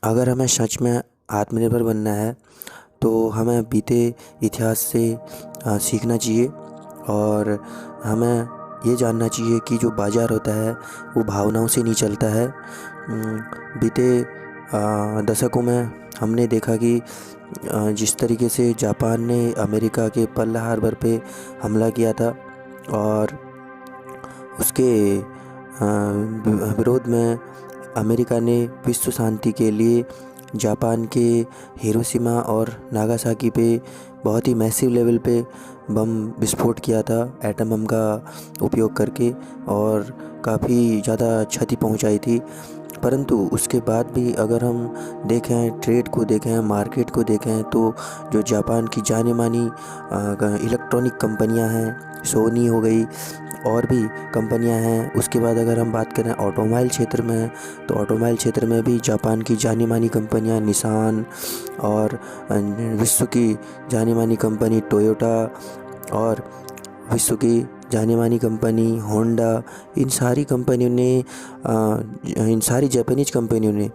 अगर हमें सच में आत्मनिर्भर बनना है तो हमें बीते इतिहास से सीखना चाहिए और हमें ये जानना चाहिए कि जो बाज़ार होता है वो भावनाओं से नहीं चलता है। बीते दशकों में हमने देखा कि जिस तरीके से जापान ने अमेरिका के पर्ल हार्बर पे हमला किया था और उसके विरोध में अमेरिका ने विश्व शांति के लिए जापान के हिरोशिमा और नागासाकी पे बहुत ही मैसिव लेवल पे बम विस्फोट किया था, एटम बम का उपयोग करके, और काफ़ी ज़्यादा क्षति पहुंचाई थी। परंतु उसके बाद भी अगर हम देखें, ट्रेड को देखें, मार्केट को देखें, तो जो जापान की जानी मानी इलेक्ट्रॉनिक कंपनियां हैं, सोनी हो गई और भी कंपनियां हैं। उसके बाद अगर हम बात करें ऑटोमोबाइल क्षेत्र में, तो ऑटोमोबाइल क्षेत्र में भी जापान की जानी मानी कंपनियां निसान और विश्व की जानी मानी कंपनी टोयोटा और विश्व की जानी मानी कंपनी होंडा, इन सारी कंपनियों ने इन सारी जापानीज कंपनियों ने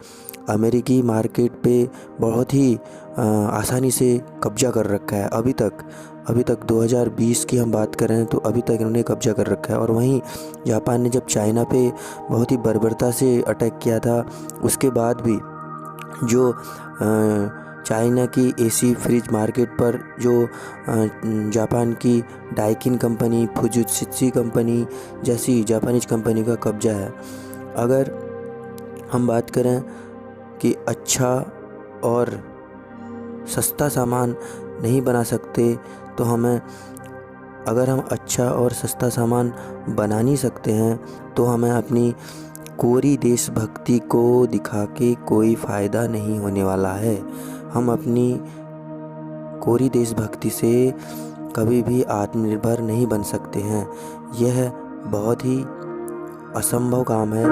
अमेरिकी मार्केट पे बहुत ही आसानी से कब्जा कर रखा है। अभी तक 2020 की हम बात करें तो अभी तक इन्होंने कब्जा कर रखा है। और वहीं जापान ने जब चाइना पे बहुत ही बर्बरता से अटैक किया था, उसके बाद भी जो चाइना की एसी फ्रिज मार्केट पर जो जापान की डाइकिन कंपनी, फुजित्सु कंपनी जैसी जापानीज कंपनी का कब्जा है। अगर हम बात करें कि अच्छा और सस्ता सामान नहीं बना सकते तो अगर हम अच्छा और सस्ता सामान बना नहीं सकते हैं तो हमें अपनी कोरी देशभक्ति को दिखा के कोई फ़ायदा नहीं होने वाला है। हम अपनी कोरी देशभक्ति से कभी भी आत्मनिर्भर नहीं बन सकते हैं। यह बहुत ही असंभव काम है।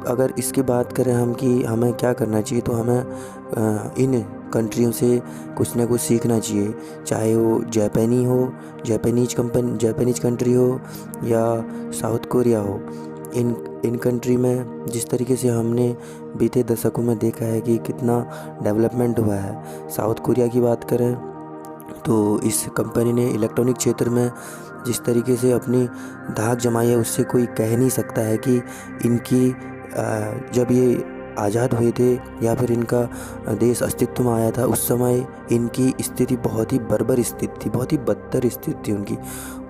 अगर इसकी बात करें हम कि हमें क्या करना चाहिए, तो हमें इन कंट्रियों से कुछ ना कुछ सीखना चाहिए, चाहे वो जापानीज कंट्री हो या साउथ कोरिया हो। इन कंट्री में जिस तरीके से हमने बीते दशकों में देखा है कि कितना डेवलपमेंट हुआ है। साउथ कोरिया की बात करें तो इस कंपनी ने इलेक्ट्रॉनिक क्षेत्र में जिस तरीके से अपनी धाक जमाई है, उससे कोई कह नहीं सकता है कि इनकी जब ये आज़ाद हुए थे या फिर इनका देश अस्तित्व में आया था, उस समय इनकी स्थिति बहुत ही बर्बर स्थिति थी, बहुत ही बदतर स्थिति थी उनकी।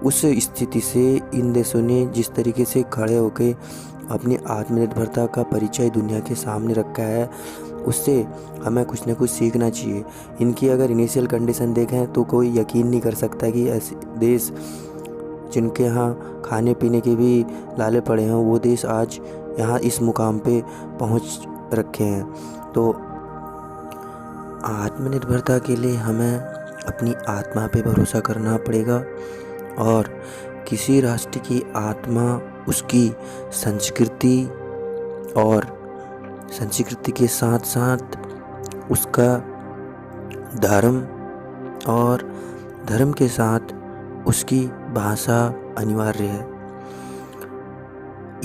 उस स्थिति से इन देशों ने जिस तरीके से खड़े होकर अपनी आत्मनिर्भरता का परिचय दुनिया के सामने रखा है, उससे हमें कुछ ना कुछ सीखना चाहिए। इनकी अगर इनिशियल कंडीशन देखें तो कोई यकीन नहीं कर सकता कि ऐसे देश जिनके यहाँ खाने पीने के भी लाले पड़े हैं, वो देश आज यहाँ इस मुकाम पे पहुँच रखे हैं। तो आत्मनिर्भरता के लिए हमें अपनी आत्मा पे भरोसा करना पड़ेगा और किसी राष्ट्र की आत्मा उसकी संस्कृति और संस्कृति के साथ साथ उसका धर्म और धर्म के साथ उसकी भाषा अनिवार्य है।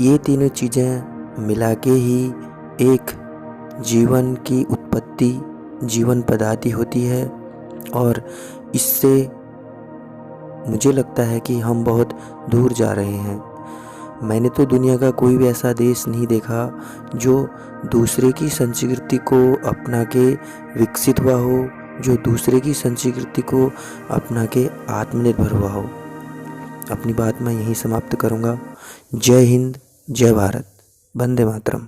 ये तीनों चीज़ें मिला के ही एक जीवन की उत्पत्ति, जीवन पदार्थ होती है। और इससे मुझे लगता है कि हम बहुत दूर जा रहे हैं। मैंने तो दुनिया का कोई भी ऐसा देश नहीं देखा जो दूसरे की संस्कृति को अपना के विकसित हुआ हो, जो दूसरे की संस्कृति को अपना के आत्मनिर्भर हुआ हो। अपनी बात मैं यहीं समाप्त करूँगा। जय हिंद, जय भारत, वंदे मातरम।